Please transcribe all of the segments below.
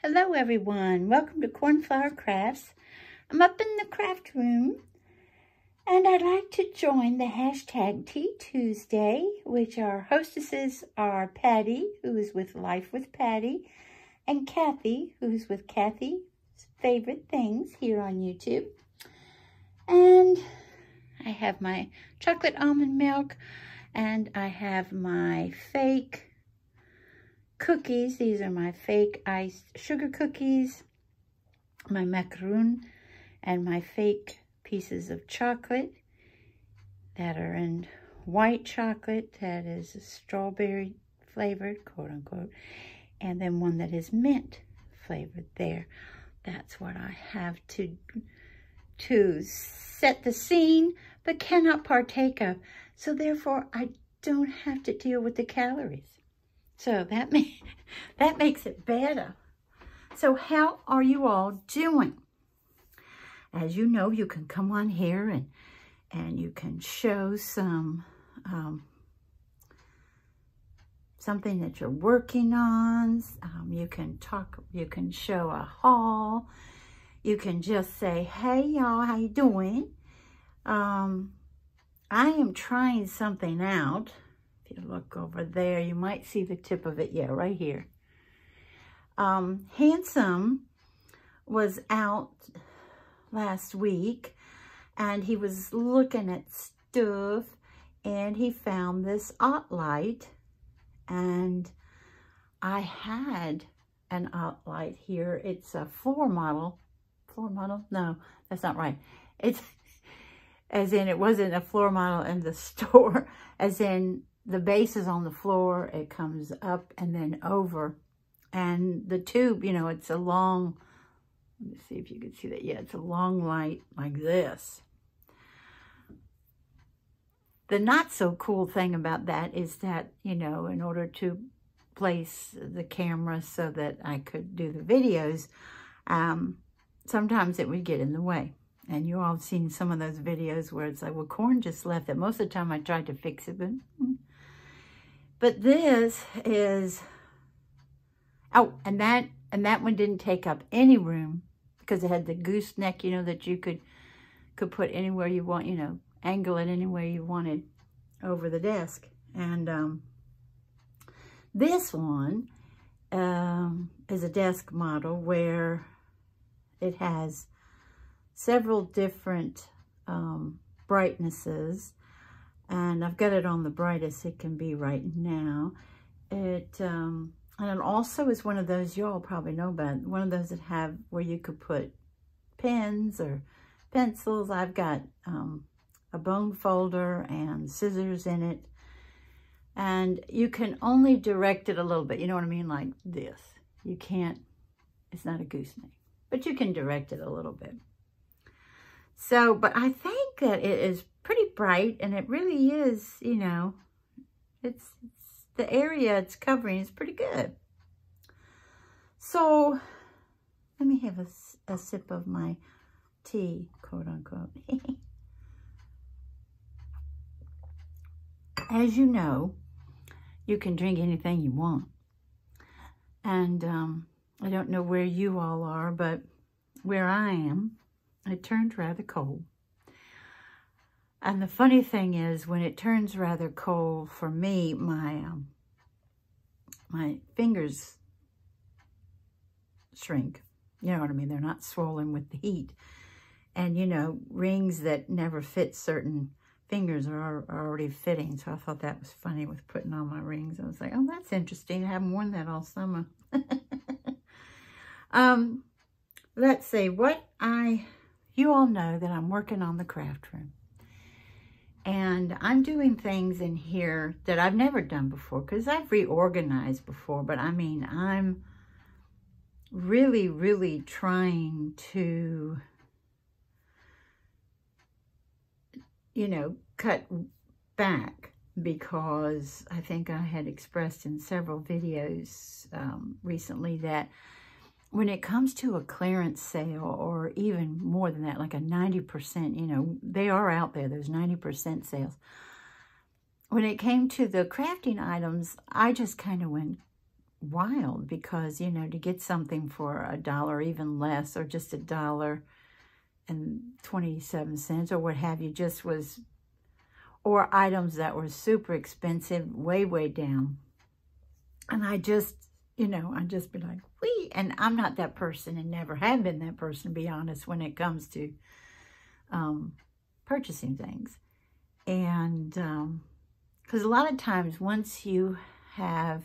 Hello everyone, welcome to Cornflower Crafts. I'm up in the craft room and I'd like to join the hashtag teatuesday, which our hostesses are Patty, who is with Life with Patty, and Kathy, who's with Kathy's Favorite Things here on YouTube. And I have my chocolate almond milk and I have my fake cookies. These are my fake iced sugar cookies, my macaroon, and my fake pieces of chocolate that are in white chocolate that is strawberry flavored, quote unquote, and then one that is mint flavored there. That's what I have to set the scene, but cannot partake of. So therefore, I don't have to deal with the calories. So that makes it better. So how are you all doing? As you know, you can come on here and you can show some something that you're working on. You can talk. You can show a haul. You can just say, "Hey y'all, how you doing?" I am trying something out. If you look over there, you might see the tip of it. Yeah, right here. Handsome was out last week and he was looking at stuff and he found this light, and I had an light here. It's a floor model. Floor model? No, that's not right. It's as in it wasn't a floor model in the store, as in the base is on the floor, it comes up and then over. And the tube, you know, it's a long, let me see if you can see that. Yeah, it's a long light like this. The not so cool thing about that is that, you know, in order to place the camera so that I could do the videos, sometimes it would get in the way. And you all have seen some of those videos where it's like, well, Corn just left it. Most of the time I tried to fix it, but this is, oh, and that one didn't take up any room because it had the gooseneck, you know, that you could put anywhere you want, you know, angle it any way you wanted over the desk. And this one is a desk model where it has several different brightnesses. And I've got it on the brightest it can be right now. And it also is one of those, you all probably know about, one of those that have where you could put pens or pencils. I've got a bone folder and scissors in it. And you can only direct it a little bit, you know what I mean, like this. You can't, it's not a gooseneck, but you can direct it a little bit. So, but I think that it is pretty bright, and it really is, you know, it's the area it's covering is pretty good. So, let me have a sip of my tea, quote unquote. As you know, you can drink anything you want. And I don't know where you all are, but where I am, it turned rather cold. And the funny thing is, when it turns rather cold for me, my fingers shrink. You know what I mean? They're not swollen with the heat. And, you know, rings that never fit certain fingers are already fitting. So I thought that was funny with putting on my rings. I was like, oh, that's interesting. I haven't worn that all summer. Let's see. You all know that I'm working on the craft room. And I'm doing things in here that I've never done before because I've reorganized before. But I mean, I'm really, really trying to, you know, cut back, because I think I had expressed in several videos recently that when it comes to a clearance sale, or even more than that, like a 90%, you know, they are out there, those 90% sales. When it came to the crafting items, I just kind of went wild because, you know, to get something for $1, even less, or just $1.27 or what have you, just was, or items that were super expensive, way down. And I just, you know, I'd just be like, wee. And I'm not that person and never have been that person, to be honest, when it comes to purchasing things. And because a lot of times once you have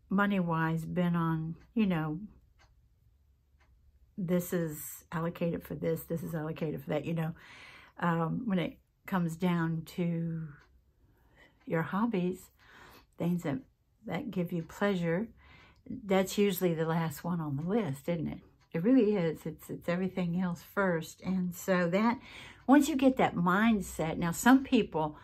money-wise been on, you know, this is allocated for this is allocated for that, you know, when it comes down to your hobbies, things that give you pleasure, that's usually the last one on the list, isn't it? It really is. It's everything else first. And so that, once you get that mindset, now some people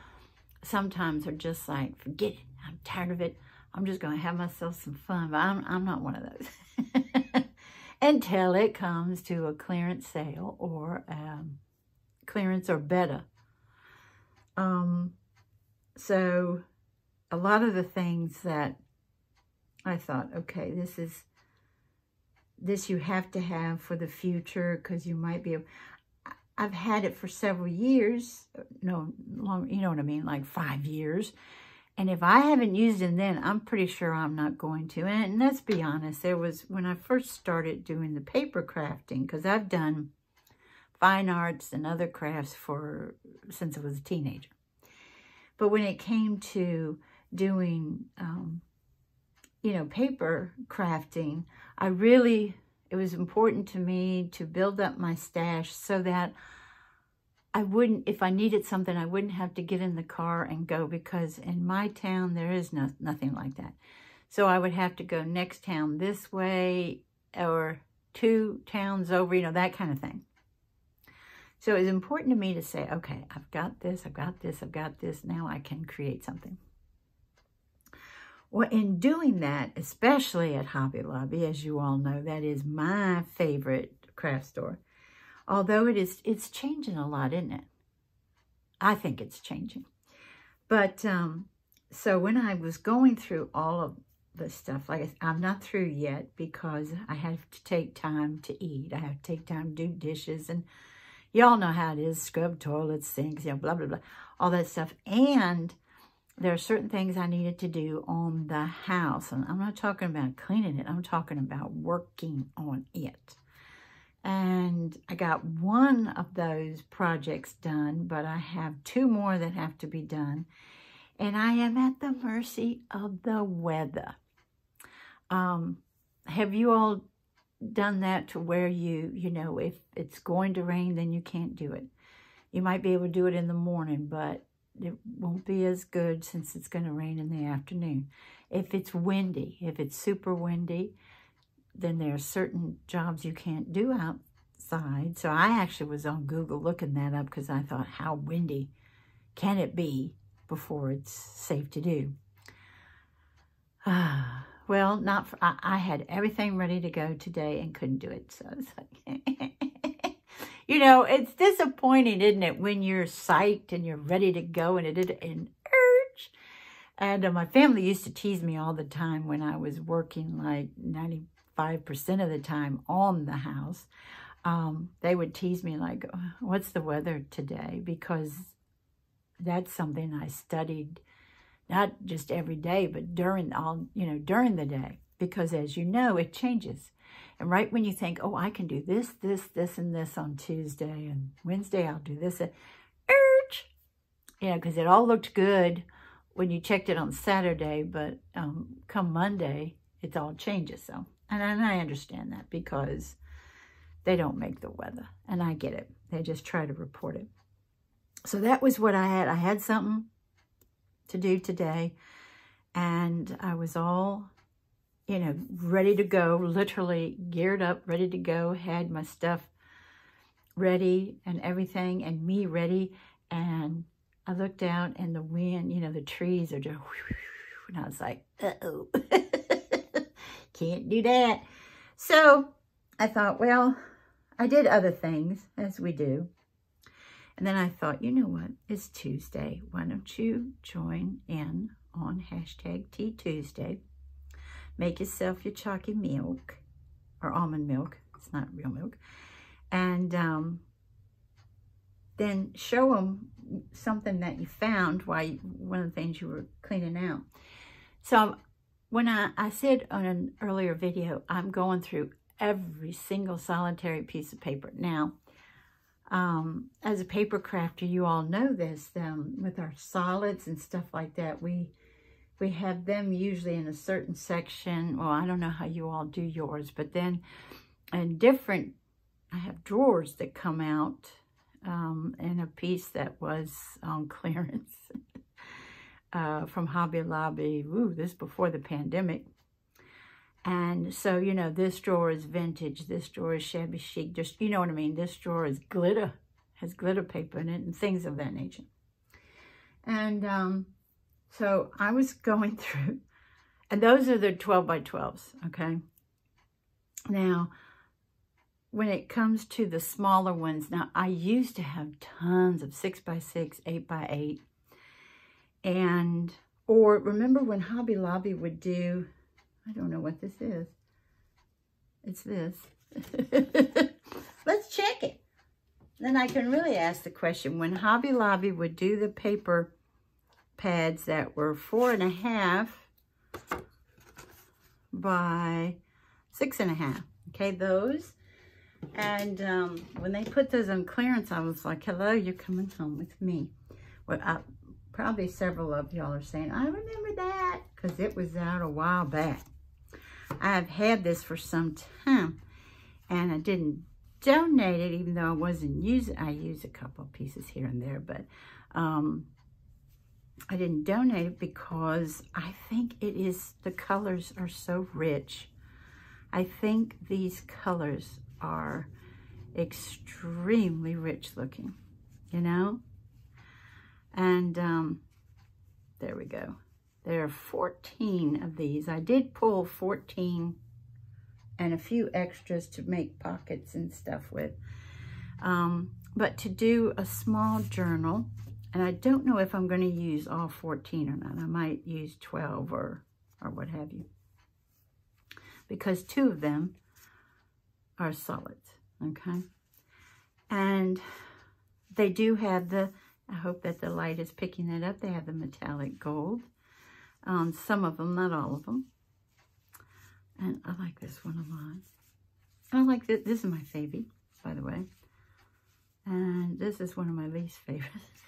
sometimes are just like, forget it, I'm tired of it, I'm just going to have myself some fun. But I'm not one of those. Until it comes to a clearance sale or clearance or better. So a lot of the things that I thought, okay, this you have to have for the future, because you might be, I've had it for several years, no, long, you know what I mean, like 5 years. And if I haven't used it then, I'm pretty sure I'm not going to. And let's be honest, there was, when I first started doing the paper crafting, because I've done fine arts and other crafts since I was a teenager. But when it came to doing, you know, paper crafting, it was important to me to build up my stash so that I wouldn't, if I needed something, I wouldn't have to get in the car and go, because in my town, there is nothing like that. So I would have to go next town this way or 2 towns over, you know, that kind of thing. So it was important to me to say, okay, I've got this, I've got this, I've got this. Now I can create something. Well, in doing that, especially at Hobby Lobby, as you all know, that is my favorite craft store. Although it's changing a lot, isn't it? I think it's changing. But, so when I was going through all of the stuff, like I'm not through yet because I have to take time to eat. I have to take time to do dishes, and y'all know how it is, scrub toilets, sinks, you know, blah, blah, blah, all that stuff. And there are certain things I needed to do on the house. And I'm not talking about cleaning it. I'm talking about working on it. And I got one of those projects done, but I have 2 more that have to be done. And I am at the mercy of the weather. Have you all done that to where you know, if it's going to rain, then you can't do it? You might be able to do it in the morning, but it won't be as good since it's going to rain in the afternoon. If it's windy, if it's super windy, then there are certain jobs you can't do outside. So I actually was on Google looking that up because I thought, how windy can it be before it's safe to do? Well, not for, I had everything ready to go today and couldn't do it. So it's like, you know, it's disappointing, isn't it, when you're psyched and you're ready to go and urge. And my family used to tease me all the time when I was working like 95% of the time on the house. They would tease me like, what's the weather today? Because that's something I studied, not just every day, but during the day. Because as you know, it changes. And right when you think, oh, I can do this, and this on Tuesday, and Wednesday I'll do this, urge, you know, because it all looked good when you checked it on Saturday, but come Monday, it all changes. So, and I understand that because they don't make the weather, and I get it. They just try to report it. So that was what I had. I had something to do today, and I was all, you know, ready to go, literally geared up, ready to go, had my stuff ready and everything, and me ready. And I looked out and the wind, you know, the trees are just, and I was like, uh-oh, can't do that. So I thought, well, I did other things, as we do. And then I thought, you know what, it's Tuesday. Why don't you join in on hashtag #teatuesday. Make yourself your chalky milk or almond milk. It's not real milk. And then show them something that you found while one of the things you were cleaning out. So when I said on an earlier video, I'm going through every single solitary piece of paper. Now, as a paper crafter, you all know this, with our solids and stuff like that, we have them usually in a certain section. Well, I don't know how you all do yours, but then in different, I have drawers that come out in a piece that was on clearance from Hobby Lobby. Ooh, this before the pandemic. And so, you know, this drawer is vintage, this drawer is shabby chic, just, you know what I mean? This drawer is glitter, has glitter paper in it and things of that nature. And so I was going through, and those are the 12 by 12s, okay? Now, when it comes to the smaller ones, now I used to have tons of 6 by 6, 8 by 8. And, or remember when Hobby Lobby would do, I don't know what this is. It's this. Let's check it. Then I can really ask the question. When Hobby Lobby would do the paper pads that were 4.5 by 6.5. Okay, those. And when they put those on clearance, I was like, hello, you're coming home with me. Well, probably several of y'all are saying, I remember that, because it was out a while back. I've had this for some time, and I didn't donate it, even though I wasn't using it. I used a couple of pieces here and there, but I didn't donate it because I think it is, the colors are so rich. I think these colors are extremely rich looking, you know? And there we go. There are 14 of these. I did pull 14 and a few extras to make pockets and stuff with. But to do a small journal, and I don't know if I'm going to use all 14 or not. I might use 12 or what have you. Because 2 of them are solids, okay? And they do have the, I hope that the light is picking that up, they have the metallic gold. Some of them, not all of them. And I like this one a lot. I like this. This is my favorite, by the way. And this is one of my least favorites.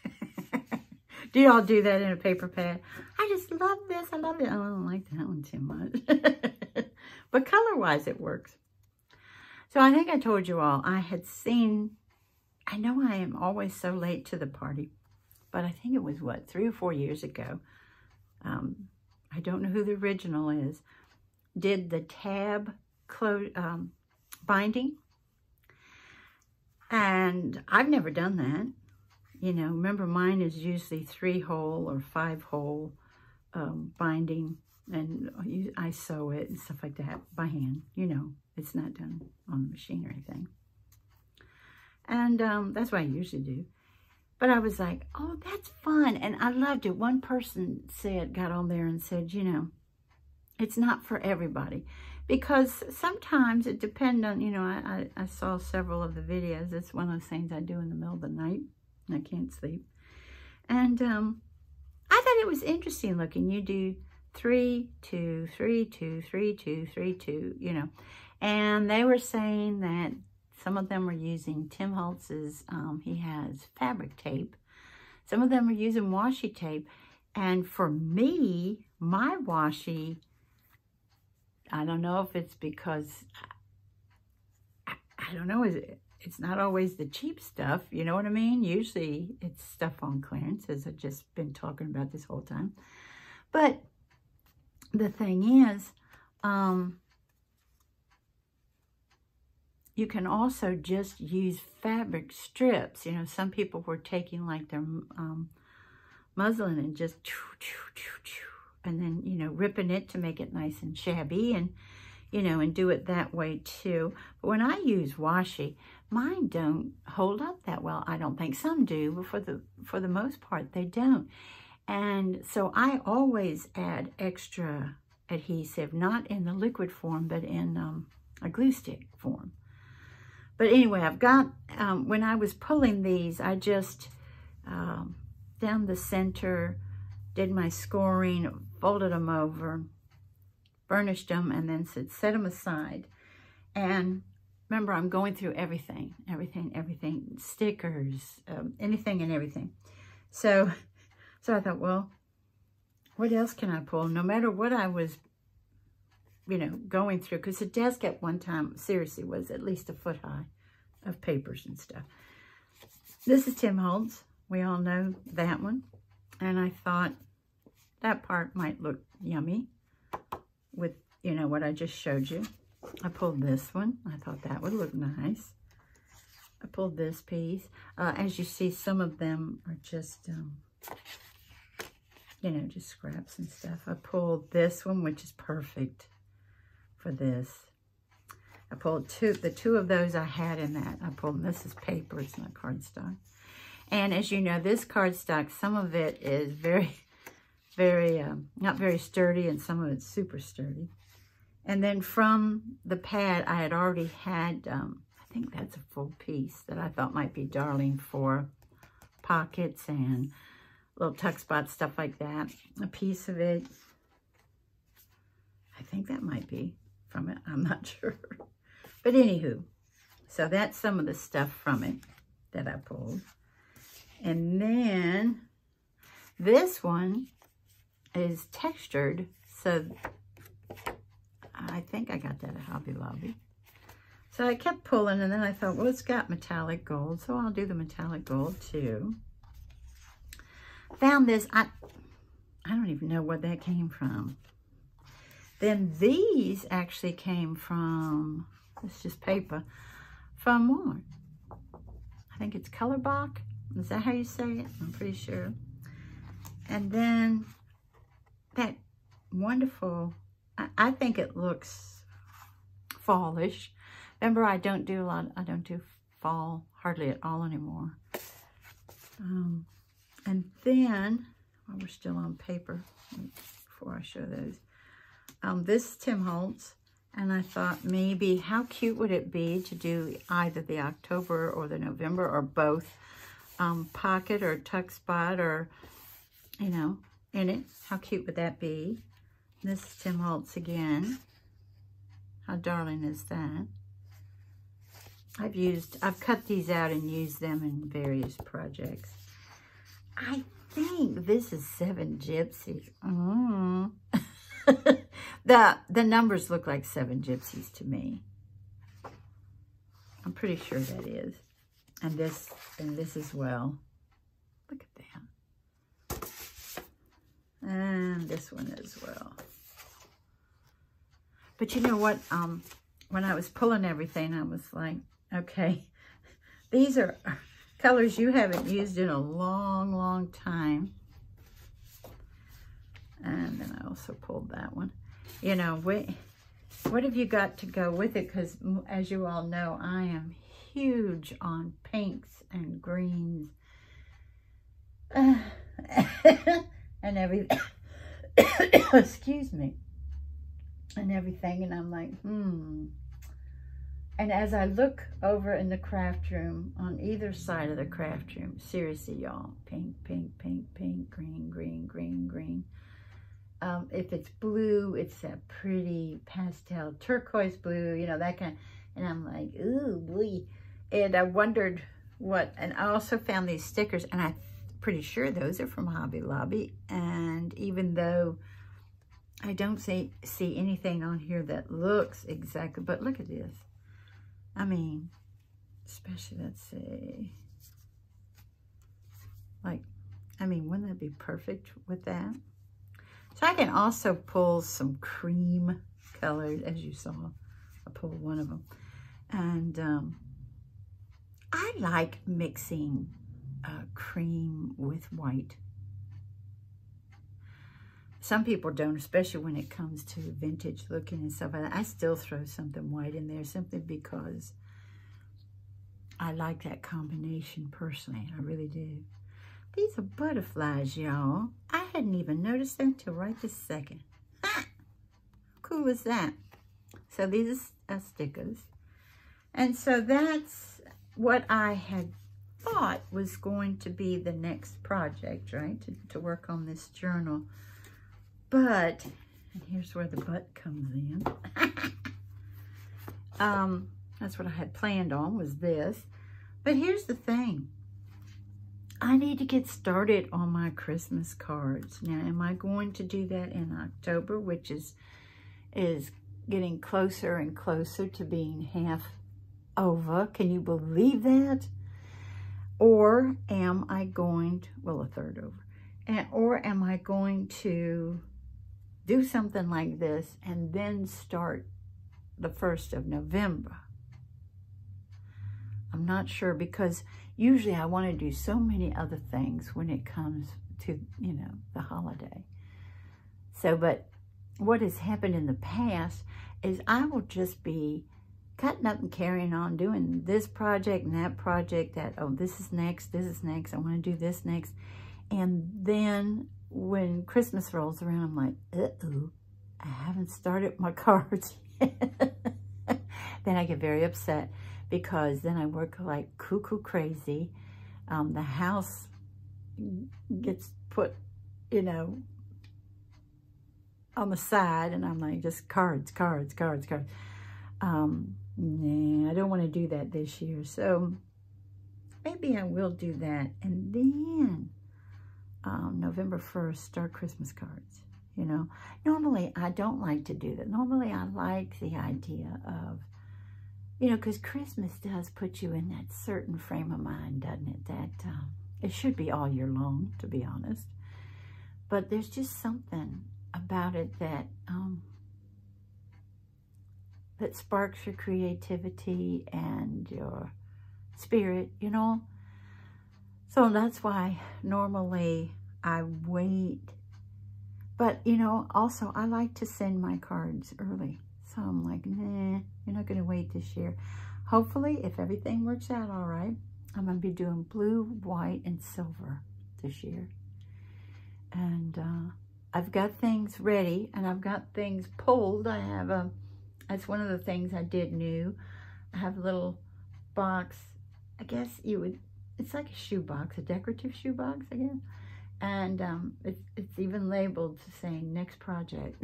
Do y'all do that in a paper pad? I just love this. I love it. I don't like that one too much. But color-wise, it works. So I think I told you all, I had seen, I know I am always so late to the party, but I think it was, what, 3 or 4 years ago. I don't know who the original is. Did the tab binding. And I've never done that. You know, remember mine is usually 3-hole or 5-hole binding. And I sew it and stuff like that by hand. You know, it's not done on the machine or anything. And that's what I usually do. But I was like, oh, that's fun. And I loved it. One person got on there and said, you know, it's not for everybody. Because sometimes it depends on, you know, I saw several of the videos. It's one of those things I do in the middle of the night. And I can't sleep. And I thought it was interesting looking. You do 3, 2, 3, 2, 3, 2, 3, 2, you know. And they were saying that some of them are using Tim Holtz's, he has fabric tape. Some of them are using washi tape. And for me, my washi, I don't know if it's because, I don't know, it's not always the cheap stuff, you know what I mean? Usually it's stuff on clearance, as I've just been talking about this whole time. But the thing is, you can also just use fabric strips. You know, some people were taking like their muslin and just and then, you know, ripping it to make it nice and shabby and, you know, and do it that way too. But when I use washi, mine don't hold up that well, I don't think. Some do, but for the most part, they don't. And so I always add extra adhesive, not in the liquid form, but in a glue stick form. But anyway, I've got, when I was pulling these, I just down the center, did my scoring, folded them over, burnished them, and then said set them aside. And remember, I'm going through everything, stickers, anything and everything. So I thought, well, what else can I pull? No matter what I was, you know, going through, because the desk at one time, seriously, was at least a foot high of papers and stuff. This is Tim Holtz. We all know that one. And I thought that part might look yummy with, you know, what I just showed you. I pulled this one. I thought that would look nice. I pulled this piece. As you see, some of them are just, you know, just scraps and stuff. I pulled this one, which is perfect for this. I pulled the two of those I had in that. I pulled, this is paper, it's not cardstock. And as you know, this cardstock, some of it is very, not very sturdy, and some of it's super sturdy. And then from the pad, I had already had, I think that's a full piece that I thought might be darling for pockets and little tuck spots, stuff like that. A piece of it, I think that might be from it. I'm not sure. But anywho, so that's some of the stuff from it that I pulled. And then this one is textured, so I think I got that at Hobby Lobby. So I kept pulling, and then I thought, well, it's got metallic gold, so I'll do the metallic gold too. Found this, I don't even know where that came from. Then these actually came from, it's just paper, from Walmart. I think it's Colorbach. Is that how you say it? I'm pretty sure. And then that wonderful, I think it looks fallish. Remember, I don't do fall hardly at all anymore. And then, while we're still on paper, before I show those, this is Tim Holtz, and I thought maybe how cute would it be to do either the October or the November or both, pocket or tuck spot, or, you know, in it. How cute would that be? This is Tim Holtz again. How darling is that? I've cut these out and used them in various projects. I think this is 7 Gypsies. The numbers look like 7 Gypsies to me. I'm pretty sure that is. And this as well. Look at that. And this one as well. But you know what? When I was pulling everything, I was like, okay, these are colors you haven't used in a long, long time. And then I also pulled that one. You know, what have you got to go with it? Because as you all know, I am huge on pinks and greens and everything. Excuse me. And everything. And I'm like, And as I look over in the craft room, on either side of the craft room, seriously, y'all, pink, pink, pink, pink, green, green, green, green. If it's blue, it's that pretty pastel turquoise blue, you know, that kind. And I'm like, ooh, boy. And I wondered what, and I also found these stickers, and I'm pretty sure those are from Hobby Lobby. And even though I don't see anything on here that looks exactly, but look at this. I mean, especially, let's see, like, I mean, wouldn't that be perfect with that? So I can also pull some cream colored, as you saw. I pulled one of them. And I like mixing cream with white. Some people don't, especially when it comes to vintage looking and stuff like that. I still throw something white in there simply because I like that combination personally. I really do. These are butterflies, y'all. I hadn't even noticed them till right this second. How cool is that? So these are stickers. And so that's what I had thought was going to be the next project, right? To work on this journal. But, and here's where the but comes in. That's what I had planned on, was this. But here's the thing. I need to get started on my Christmas cards. Now, am I going to do that in October, which is getting closer and closer to being half over? Can you believe that? Or am I going to, well, a third over. Or am I going to do something like this and then start the 1st of November? I'm not sure, because usually I want to do so many other things when it comes to, you know, the holiday. So, but what has happened in the past is I will just be cutting up and carrying on, doing this project and that project, that, oh, this is next, I want to do this next. And then when Christmas rolls around, I'm like, uh-oh, I haven't started my cards yet. Then I get very upset, because then I work like cuckoo crazy. The house gets put, you know, on the side, and I'm like, just cards. Nah, I don't want to do that this year. So maybe I will do that. And then November 1st, start Christmas cards. You know, normally I don't like to do that. Normally I like the idea of, you know, because Christmas does put you in that certain frame of mind, doesn't it? That it should be all year long, to be honest. But there's just something about it that that sparks your creativity and your spirit, you know. So that's why normally I wait. But, you know, also I like to send my cards early. So I'm like, nah, you're not going to wait this year. Hopefully, if everything works out all right, I'm going to be doing blue, white, and silver this year. And I've got things ready, and I've got things pulled. I have that's one of the things I did new. I have a little box. I guess you would, it's like a shoe box, a decorative shoe box, I guess. And it's even labeled to say next project.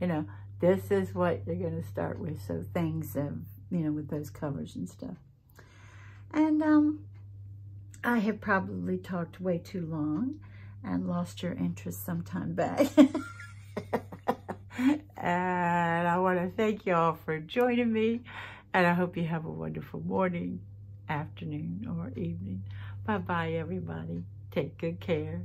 You know, this is what you're going to start with. So things, you know, with those covers and stuff. And I have probably talked way too long and lost your interest sometime back. And I want to thank you all for joining me. And I hope you have a wonderful morning, afternoon, or evening. Bye-bye, everybody. Take good care.